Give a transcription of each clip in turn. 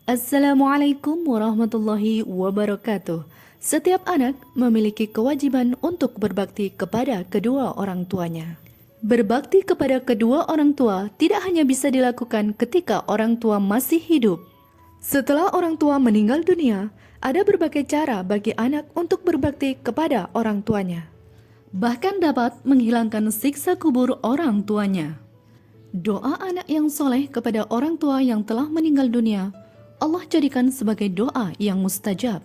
Assalamualaikum warahmatullahi wabarakatuh. Setiap anak memiliki kewajiban untuk berbakti kepada kedua orang tuanya. Berbakti kepada kedua orang tua tidak hanya bisa dilakukan ketika orang tua masih hidup. Setelah orang tua meninggal dunia, ada berbagai cara bagi anak untuk berbakti kepada orang tuanya. Bahkan dapat menghilangkan siksa kubur orang tuanya. Doa anak yang soleh kepada orang tua yang telah meninggal dunia Allah jadikan sebagai doa yang mustajab.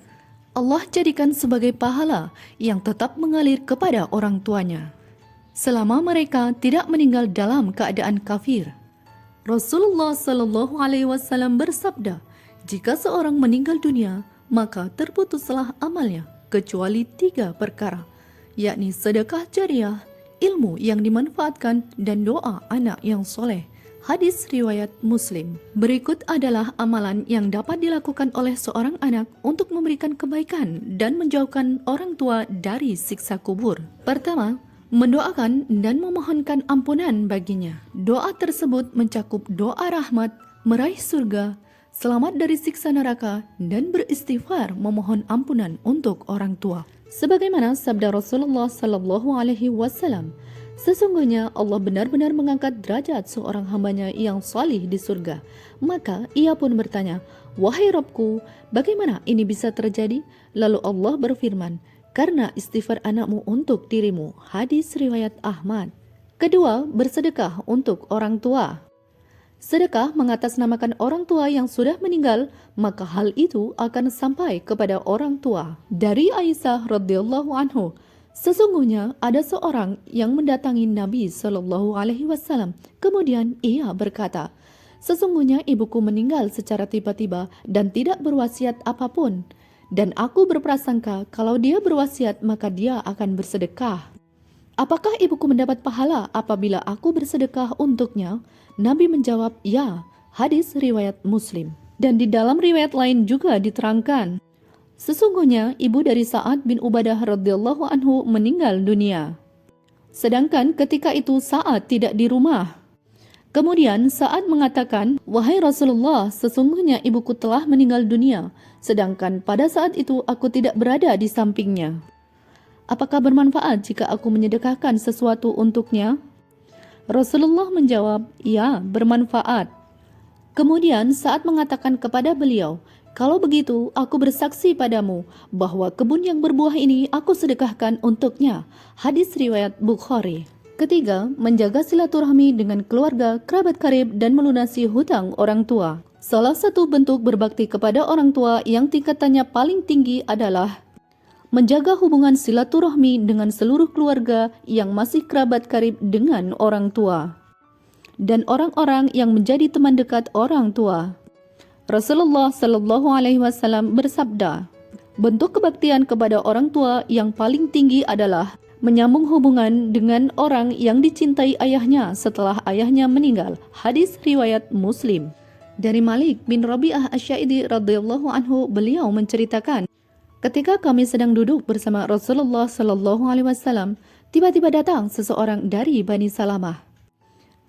Allah jadikan sebagai pahala yang tetap mengalir kepada orang tuanya selama mereka tidak meninggal dalam keadaan kafir. Rasulullah Shallallahu Alaihi Wasallam bersabda, jika seorang meninggal dunia, maka terputuslah amalnya kecuali 3 perkara, yakni sedekah jariah, ilmu yang dimanfaatkan, dan doa anak yang soleh. Hadis riwayat Muslim. Berikut adalah amalan yang dapat dilakukan oleh seorang anak untuk memberikan kebaikan dan menjauhkan orang tua dari siksa kubur. Pertama, mendoakan dan memohonkan ampunan baginya. Doa tersebut mencakup doa rahmat, meraih surga, selamat dari siksa neraka, dan beristighfar memohon ampunan untuk orang tua. Sebagaimana sabda Rasulullah Sallallahu Alaihi Wasallam, sesungguhnya Allah benar-benar mengangkat derajat seorang hambanya yang salih di surga. Maka ia pun bertanya, wahai Rabbku, bagaimana ini bisa terjadi? Lalu Allah berfirman, karena istighfar anakmu untuk dirimu. Hadis riwayat Ahmad. Kedua, bersedekah untuk orang tua. Sedekah mengatasnamakan orang tua yang sudah meninggal, maka hal itu akan sampai kepada orang tua. Dari Aisyah radhiyallahu anhu, sesungguhnya ada seorang yang mendatangi Nabi Shallallahu Alaihi Wasallam. Kemudian ia berkata, sesungguhnya ibuku meninggal secara tiba-tiba dan tidak berwasiat apapun. Dan aku berprasangka kalau dia berwasiat maka dia akan bersedekah. Apakah ibuku mendapat pahala apabila aku bersedekah untuknya? Nabi menjawab, ya. Hadis riwayat Muslim. Dan di dalam riwayat lain juga diterangkan, sesungguhnya ibu dari Sa'ad bin Ubadah radhiyallahu anhu meninggal dunia. Sedangkan ketika itu Sa'ad tidak di rumah. Kemudian Sa'ad mengatakan, wahai Rasulullah, sesungguhnya ibuku telah meninggal dunia, sedangkan pada saat itu aku tidak berada di sampingnya. Apakah bermanfaat jika aku menyedekahkan sesuatu untuknya? Rasulullah menjawab, ya, bermanfaat. Kemudian Sa'ad mengatakan kepada beliau, kalau begitu, aku bersaksi padamu bahwa kebun yang berbuah ini aku sedekahkan untuknya. Hadis riwayat Bukhari. Ketiga, menjaga silaturahmi dengan keluarga, kerabat karib, dan melunasi hutang orang tua. Salah satu bentuk berbakti kepada orang tua yang tingkatannya paling tinggi adalah menjaga hubungan silaturahmi dengan seluruh keluarga yang masih kerabat karib dengan orang tua dan orang-orang yang menjadi teman dekat orang tua. Rasulullah Shallallahu Alaihi Wasallam bersabda, bentuk kebaktian kepada orang tua yang paling tinggi adalah menyambung hubungan dengan orang yang dicintai ayahnya setelah ayahnya meninggal. Hadis riwayat Muslim. Dari Malik bin Rabi'ah Asy-Syaidi radhiyallahu anhu, beliau menceritakan, ketika kami sedang duduk bersama Rasulullah Shallallahu Alaihi Wasallam, tiba-tiba datang seseorang dari Bani Salamah.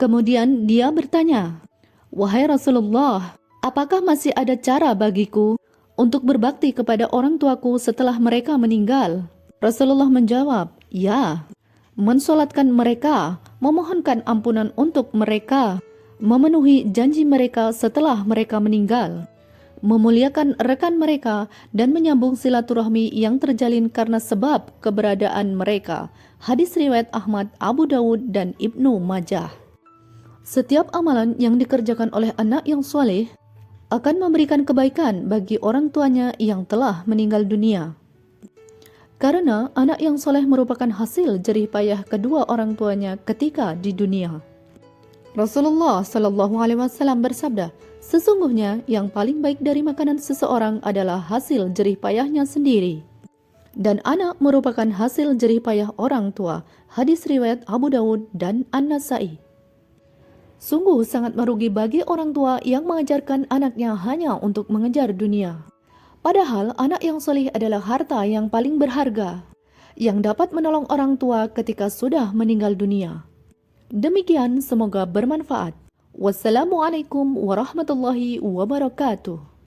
Kemudian dia bertanya, wahai Rasulullah, apakah masih ada cara bagiku untuk berbakti kepada orang tuaku setelah mereka meninggal? Rasulullah menjawab, ya, mensolatkan mereka, memohonkan ampunan untuk mereka, memenuhi janji mereka setelah mereka meninggal, memuliakan rekan mereka, dan menyambung silaturahmi yang terjalin karena sebab keberadaan mereka. Hadis riwayat Ahmad, Abu Dawud, dan Ibnu Majah. Setiap amalan yang dikerjakan oleh anak yang soleh akan memberikan kebaikan bagi orang tuanya yang telah meninggal dunia. Karena anak yang soleh merupakan hasil jerih payah kedua orang tuanya ketika di dunia. Rasulullah Shallallahu Alaihi Wasallam bersabda, sesungguhnya yang paling baik dari makanan seseorang adalah hasil jerih payahnya sendiri. Dan anak merupakan hasil jerih payah orang tua. Hadis riwayat Abu Dawud dan An-Nasai. Sungguh sangat merugi bagi orang tua yang mengajarkan anaknya hanya untuk mengejar dunia. Padahal anak yang soleh adalah harta yang paling berharga, yang dapat menolong orang tua ketika sudah meninggal dunia. Demikian, semoga bermanfaat. Wassalamualaikum warahmatullahi wabarakatuh.